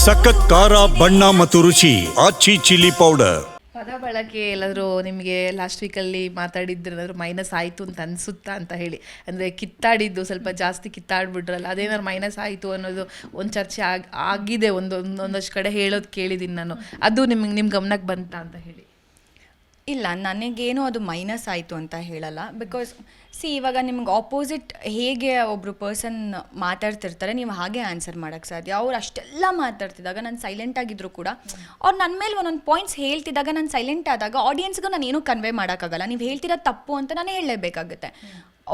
ಸಖತ್ ಖಾರ ಬಣ್ಣ ಮತ್ತು ರುಚಿ ಆಚಿ ಚಿಲ್ಲಿ ಪೌಡರ್. ಪದ ಬಳಕೆ ಎಲ್ಲಾದರೂ ನಿಮಗೆ ಲಾಸ್ಟ್ ವೀಕಲ್ಲಿ ಮಾತಾಡಿದ್ರೇನಾದ್ರು ಮೈನಸ್ ಆಯಿತು ಅಂತ ಅನಿಸುತ್ತಾ ಅಂತ ಹೇಳಿ, ಅಂದರೆ ಕಿತ್ತಾಡಿದ್ದು ಸ್ವಲ್ಪ ಜಾಸ್ತಿ ಕಿತ್ತಾಡ್ಬಿಟ್ರಲ್ಲ, ಅದೇನಾದ್ರು ಮೈನಸ್ ಆಯಿತು ಅನ್ನೋದು ಒಂದು ಚರ್ಚೆ ಆಗಿದೆ, ಒಂದಷ್ಟು ಕಡೆ ಹೇಳೋದು ಕೇಳಿದ್ದೀನಿ ನಾನು. ಅದು ನಿಮ್ಮ ಗಮನಕ್ಕೆ ಬಂತಾ ಅಂತ ಹೇಳಿ? ಇಲ್ಲ, ನನಗೇನು ಅದು ಮೈನಸ್ ಆಯಿತು ಅಂತ ಹೇಳಲ್ಲ. ಬಿಕಾಸ್ ಇವಾಗ ನಿಮ್ಗೆ ಆಪೋಸಿಟ್ ಹೇಗೆ ಒಬ್ಬರು ಪರ್ಸನ್ ಮಾತಾಡ್ತಿರ್ತಾರೆ, ನೀವು ಹಾಗೆ ಆನ್ಸರ್ ಮಾಡೋಕ್ಕೆ ಸಾಧ್ಯ. ಅವ್ರು ಅಷ್ಟೆಲ್ಲ ಮಾತಾಡ್ತಿದ್ದಾಗ ನಾನು ಸೈಲೆಂಟ್ ಆಗಿದ್ರು ಕೂಡ, ಅವ್ರು ನನ್ನ ಮೇಲೆ ಒಂದೊಂದು ಪಾಯಿಂಟ್ಸ್ ಹೇಳ್ತಿದ್ದಾಗ ನಾನು ಸೈಲೆಂಟ್ ಆದಾಗ ಆಡಿಯನ್ಸ್ಗೂ ನಾನು ಏನೂ ಕನ್ವೆ ಮಾಡೋಕ್ಕಾಗಲ್ಲ. ನೀವು ಹೇಳ್ತಿರೋದು ತಪ್ಪು ಅಂತ ನಾನು ಹೇಳಲೇಬೇಕಾಗುತ್ತೆ.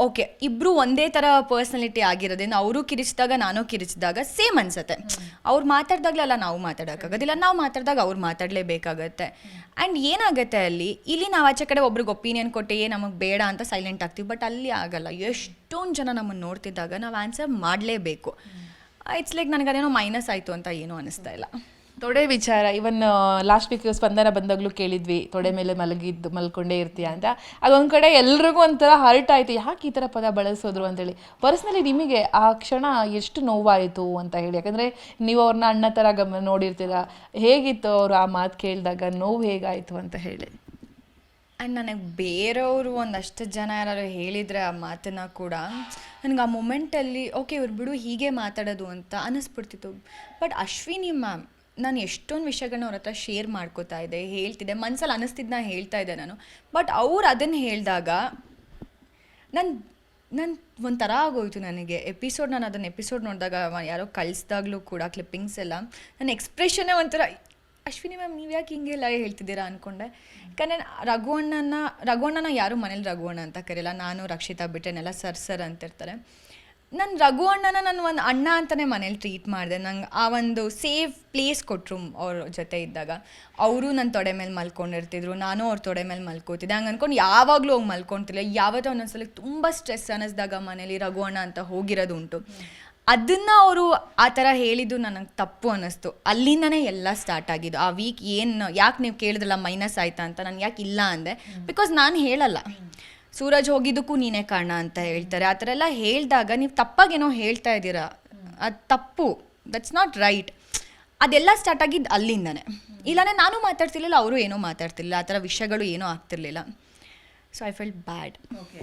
ಓಕೆ, ಇಬ್ಬರು ಒಂದೇ ಥರ ಪರ್ಸ್ನಾಲಿಟಿ ಆಗಿರೋದ್ರಿಂದ ಅವರು ಕಿರಿಚಿದಾಗ ನಾನು ಕಿರಿಚಿದಾಗ ಸೇಮ್ ಅನ್ಸುತ್ತೆ. ಅವ್ರು ಮಾತಾಡ್ದಾಗಲೆಲ್ಲ ನಾವು ಮಾತಾಡೋಕ್ಕಾಗೋದಿಲ್ಲ, ನಾವು ಮಾತಾಡಿದಾಗ ಅವ್ರು ಮಾತಾಡಲೇಬೇಕಾಗತ್ತೆ. ಆ್ಯಂಡ್ ಏನಾಗುತ್ತೆ ಇಲ್ಲಿ ನಾವು ಆಚೆ ಕಡೆ ಒಬ್ರಿಗೆ ಒಪಿನಿಯನ್ ಕೊಟ್ಟು ನಮಗೆ ಬೇಡ ಅಂತ ಸೈಲೆಂಟ್ ಆಗ್ತೀವಿ. ಬಟ್ ಅಲ್ಲಿ ಆಗಲ್ಲ. ಎಷ್ಟೊಂದು ಜನ ನಮ್ಮನ್ನು ನೋಡ್ತಿದ್ದಾಗ ನಾವು ಆನ್ಸರ್ ಮಾಡಲೇಬೇಕು. ಇಟ್ಸ್ ಲೈಕ್ ನನಗೆ ಅದೇನೋ ಮೈನಸ್ ಆಯಿತು ಅಂತ ಏನೂ ಅನ್ನಿಸ್ತಾ ಇಲ್ಲ. ತೊಡೆ ವಿಚಾರ ಇವನ್ ಲಾಸ್ಟ್ ವೀಕ್ ಸ್ಪಂದನ ಬಂದಾಗಲೂ ಕೇಳಿದ್ವಿ, ತೊಡೆ ಮೇಲೆ ಮಲ್ಕೊಂಡೇ ಇರ್ತೀಯ ಅಂತ. ಅದೊಂದು ಕಡೆ ಎಲ್ರಿಗೂ ಒಂಥರ ಹರ್ಟ್ ಆಯಿತು, ಯಾಕೆ ಈ ಥರ ಪದ ಬಳಸೋದ್ರು ಅಂತೇಳಿ. ಪರ್ಸ್ನಲಿ ನಿಮಗೆ ಆ ಕ್ಷಣ ಎಷ್ಟು ನೋವಾಯಿತು ಅಂತ ಹೇಳಿ? ಯಾಕಂದರೆ ನೀವು ಅವ್ರನ್ನ ಅಣ್ಣ ಥರ ನೋಡಿರ್ತೀರ. ಹೇಗಿತ್ತು ಅವರು ಆ ಮಾತು ಕೇಳಿದಾಗ, ನೋವು ಹೇಗಾಯಿತು ಅಂತ ಹೇಳಿ? ಆ್ಯಂಡ್ ನನಗೆ ಬೇರೆಯವರು ಒಂದಷ್ಟು ಜನ ಯಾರು ಹೇಳಿದರೆ ಆ ಮಾತನ್ನು ಕೂಡ, ನನಗೆ ಆ ಮೂಮೆಂಟಲ್ಲಿ ಓಕೆ ಇವ್ರು ಬಿಡು ಹೀಗೆ ಮಾತಾಡೋದು ಅಂತ ಅನ್ನಿಸ್ಬಿಡ್ತಿತ್ತು. ಬಟ್ ಅಶ್ವಿನಿ ಮ್ಯಾಮ್, ನಾನು ಎಷ್ಟೊಂದು ವಿಷಯಗಳನ್ನ ಅವ್ರ ಹತ್ರ ಶೇರ್ ಮಾಡ್ಕೋತಾ ಇದ್ದೆ, ಹೇಳ್ತಿದ್ದೆ, ಮನಸ್ಸಲ್ಲಿ ಅನ್ನಿಸ್ತಿದ್ದನ್ನ ಹೇಳ್ತಾ ಇದ್ದೆ ನಾನು. ಬಟ್ ಅವ್ರು ಅದನ್ನು ಹೇಳಿದಾಗ ನಾನು ಒಂಥರ ಆಗೋಯ್ತು ನನಗೆ. ನಾನು ಅದನ್ನು ಎಪಿಸೋಡ್ ನೋಡಿದಾಗ ಯಾರೋ ಕಳಿಸ್ದಾಗಲೂ ಕೂಡ ಕ್ಲಿಪ್ಪಿಂಗ್ಸ್ ಎಲ್ಲ, ನನ್ನ ಎಕ್ಸ್ಪ್ರೆಷನ್ನೇ ಒಂಥರ, ಅಶ್ವಿನಿ ಮ್ಯಾಮ್ ನೀವು ಯಾಕೆ ಹಿಂಗೆಲ್ಲ ಹೇಳ್ತಿದ್ದೀರಾ ಅಂದ್ಕೊಂಡೆ. ಯಾಕಂದರೆ ರಘುವಣ್ಣನ ಯಾರು ಮನೇಲಿ ರಘುವಣ್ಣ ಅಂತ ಕರೆಯಲ್ಲ. ನಾನು ರಕ್ಷಿತಾ ಬಿಟ್ಟೆನೆಲ್ಲ ಸರ್ ಅಂತಿರ್ತಾರೆ. ನಾನು ರಘುವಣ್ಣನ ನಾನು ಒಂದು ಅಣ್ಣ ಅಂತಲೇ ಮನೇಲಿ ಟ್ರೀಟ್ ಮಾಡಿದೆ. ನಂಗೆ ಆ ಒಂದು ಸೇಫ್ ಪ್ಲೇಸ್ ಕೊಟ್ಟರು ಅವ್ರ ಜೊತೆ ಇದ್ದಾಗ. ಅವರು ನನ್ನ ತೊಡೆ ಮೇಲೆ ಮಲ್ಕೊಂಡಿರ್ತಿದ್ರು, ನಾನು ಅವ್ರ ತೊಡೆ ಮೇಲೆ ಮಲ್ಕೋತಿದ್ದೆ. ಹಂಗೆ ಅಂದ್ಕೊಂಡು ಯಾವಾಗಲೂ ಹೋಗಿ ಮಲ್ಕೊತಿಲ್ಲ. ಯಾವತ್ತೋ ಒಂದೊಂದ್ಸಲ ತುಂಬ ಸ್ಟ್ರೆಸ್ ಅನ್ನಿಸ್ದಾಗ ಮನೇಲಿ ರಘುವಣ್ಣ ಅಂತ ಹೋಗಿರೋದು ಉಂಟು. ಅದನ್ನು ಅವರು ಆ ಥರ ಹೇಳಿದ್ದು ನನಗೆ ತಪ್ಪು ಅನ್ನಿಸ್ತು. ಅಲ್ಲಿಂದನೇ ಎಲ್ಲ ಸ್ಟಾರ್ಟ್ ಆಗಿದ್ದು. ಆ ವೀಕ್ ಯಾಕೆ ನೀವು ಕೇಳಿದ್ರಲ್ಲ ಮೈನಸ್ ಆಯ್ತಾ ಅಂತ, ನಾನು ಯಾಕೆ ಇಲ್ಲ ಅಂದೆ. ಬಿಕಾಸ್ ನಾನು ಹೇಳಲ್ಲ, ಸೂರಜ್ ಹೋಗಿದ್ದಕ್ಕೂ ನೀನೇ ಕಾರಣ ಅಂತ ಹೇಳ್ತಾರೆ. ಆ ಥರ ಎಲ್ಲ ಹೇಳಿದಾಗ ನೀವು ತಪ್ಪಾಗೇನೋ ಹೇಳ್ತಾ ಇದ್ದೀರಾ, ಅದು ತಪ್ಪು, ದಟ್ಸ್ ನಾಟ್ ರೈಟ್. ಅದೆಲ್ಲ ಸ್ಟಾರ್ಟ್ ಆಗಿದ್ದು ಅಲ್ಲಿಂದನೇ. ಇಲ್ಲಾಂದರೆ ನಾನು ಮಾತಾಡ್ತಿರ್ಲಿಲ್ಲ, ಅವರು ಏನೂ ಮಾತಾಡ್ತಿರ್ಲಿಲ್ಲ, ಆ ಥರ ವಿಷಯಗಳು ಏನೂ ಆಗ್ತಿರ್ಲಿಲ್ಲ. So I felt bad. Okay,